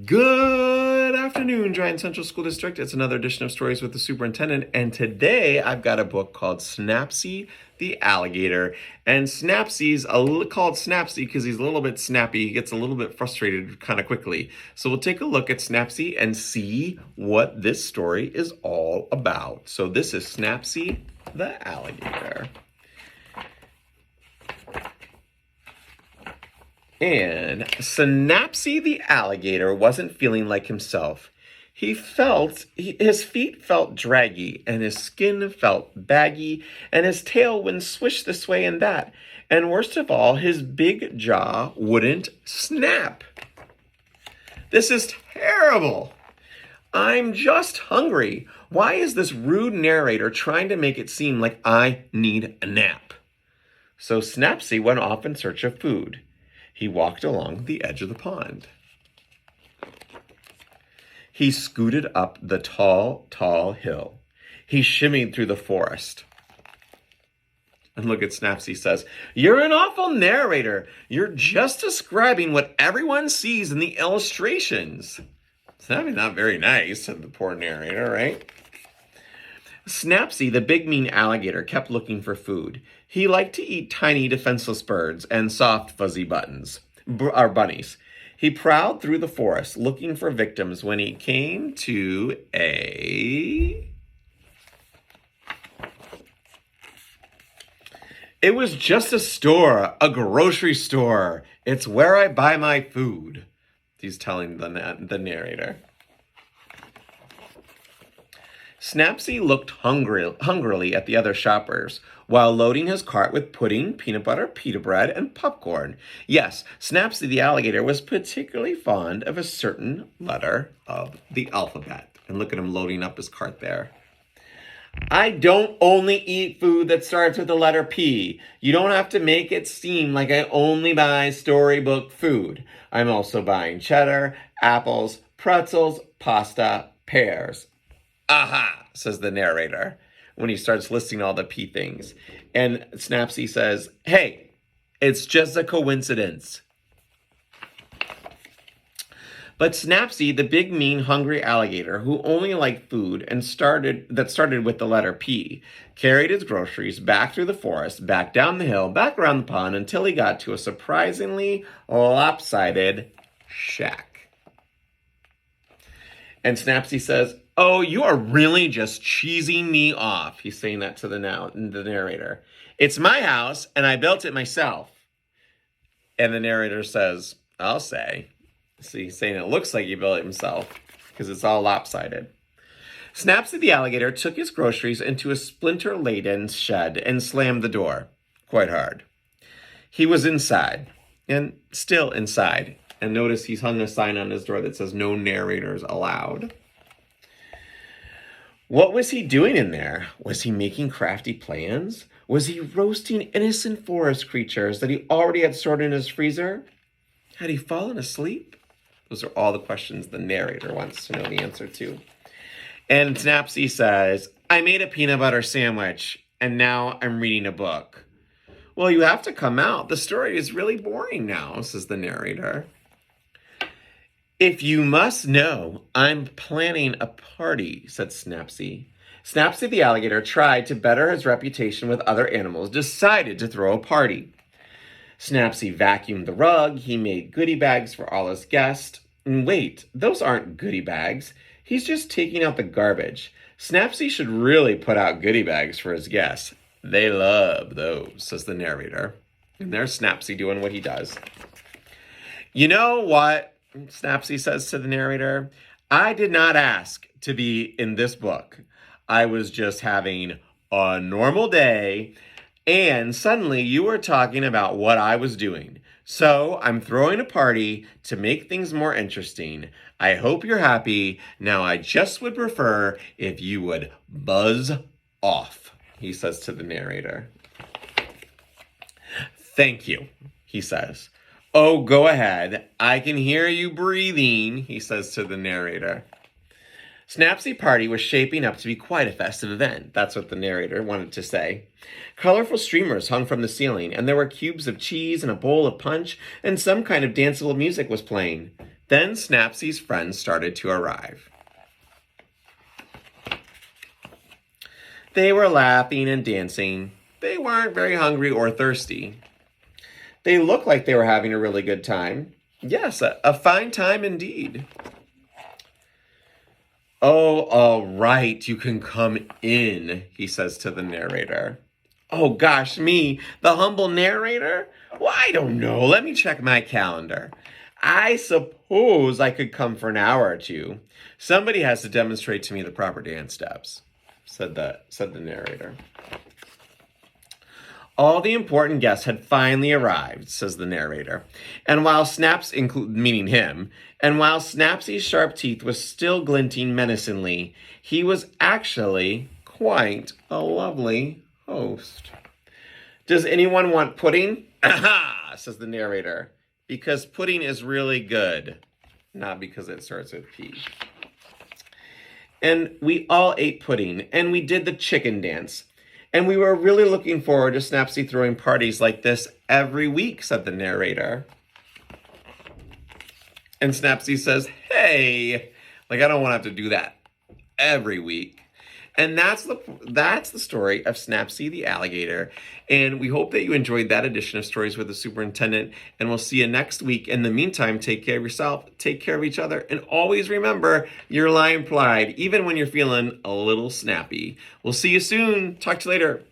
Good afternoon, Giant Central School District. It's another edition of Stories with the Superintendent, and today I've got a book called Snappsy the Alligator. And Snappsy's called Snappsy because he's a little bit snappy. He gets a little bit frustrated kind of quickly. So we'll take a look at Snappsy and see what this story is all about. So this is Snappsy the Alligator. And Snappsy the Alligator wasn't feeling like himself. His feet felt draggy, and his skin felt baggy, and his tail wouldn't swish this way and that. And worst of all, his big jaw wouldn't snap. This is terrible. I'm just hungry. Why is this rude narrator trying to make it seem like I need a nap? So Snappsy went off in search of food. He walked along the edge of the pond. He scooted up the tall, tall hill. He shimmied through the forest. And look at Snappsy says, "You're an awful narrator. You're just describing what everyone sees in the illustrations." Snappy's not very nice, said the poor narrator, right? Snappsy, the big mean alligator, kept looking for food. He liked to eat tiny defenseless birds and soft fuzzy bunnies. He prowled through the forest looking for victims when he came to It was just a store, a grocery store. It's where I buy my food, he's telling the narrator. Snappsy looked hungrily at the other shoppers while loading his cart with pudding, peanut butter, pita bread, and popcorn. Yes, Snappsy the alligator was particularly fond of a certain letter of the alphabet. And look at him loading up his cart there. "I don't only eat food that starts with the letter P. You don't have to make it seem like I only buy storybook food. I'm also buying cheddar, apples, pretzels, pasta, pears." "Aha," says the narrator when he starts listing all the P things. And Snappsy says, "Hey, it's just a coincidence." But Snappsy, the big, mean, hungry alligator who only liked food and started with the letter P, carried his groceries back through the forest, back down the hill, back around the pond until he got to a surprisingly lopsided shack. And Snappsy says, "Oh, you are really just cheesing me off." He's saying that to the narrator. "It's my house, and I built it myself." And the narrator says, "I'll say." So he's saying it looks like he built it himself because it's all lopsided. Snappsy the alligator took his groceries into a splinter-laden shed and slammed the door quite hard. He was inside, and still inside. And notice he's hung a sign on his door that says, "No narrators allowed." What was he doing in there? Was he making crafty plans? Was he roasting innocent forest creatures that he already had stored in his freezer? Had he fallen asleep? Those are all the questions the narrator wants to know the answer to. And Snappsy says, "I made a peanut butter sandwich, and now I'm reading a book." "Well, you have to come out. The story is really boring now," says the narrator. "If you must know, I'm planning a party," said Snappsy. Snappsy the alligator tried to better his reputation with other animals, decided to throw a party. Snappsy vacuumed the rug. He made goodie bags for all his guests. And wait, those aren't goodie bags. He's just taking out the garbage. Snappsy should really put out goodie bags for his guests. They love those, says the narrator. And there's Snappsy doing what he does. "You know what?" Snappsy says to the narrator. "I did not ask to be in this book. I was just having a normal day, and suddenly you were talking about what I was doing. So I'm throwing a party to make things more interesting. I hope you're happy. Now I just would prefer if you would buzz off," he says to the narrator. "Thank you," he says. "Oh, go ahead. I can hear you breathing," he says to the narrator. Snappsy party was shaping up to be quite a festive event. That's what the narrator wanted to say. Colorful streamers hung from the ceiling, and there were cubes of cheese and a bowl of punch, and some kind of danceable music was playing. Then Snappsy's friends started to arrive. They were laughing and dancing. They weren't very hungry or thirsty. They looked like they were having a really good time. Yes, a fine time indeed. Oh, all right, you can come in, he says to the narrator. Oh, gosh, me, the humble narrator? Well, I don't know. Let me check my calendar. I suppose I could come for an hour or two. Somebody has to demonstrate to me the proper dance steps, said the narrator. All the important guests had finally arrived, says the narrator. And while meaning him, and while Snappsy's sharp teeth was still glinting menacingly, he was actually quite a lovely host. Does anyone want pudding? Aha, says the narrator, because pudding is really good, not because it starts with P. And we all ate pudding, and we did the chicken dance. And we were really looking forward to Snappsy throwing parties like this every week, said the narrator. And Snappsy says, hey, I don't want to have to do that every week. And that's the story of Snappsy the alligator. And we hope that you enjoyed that edition of Stories with the Superintendent. And we'll see you next week. In the meantime, take care of yourself, take care of each other, and always remember your lion pride, even when you're feeling a little snappy. We'll see you soon. Talk to you later.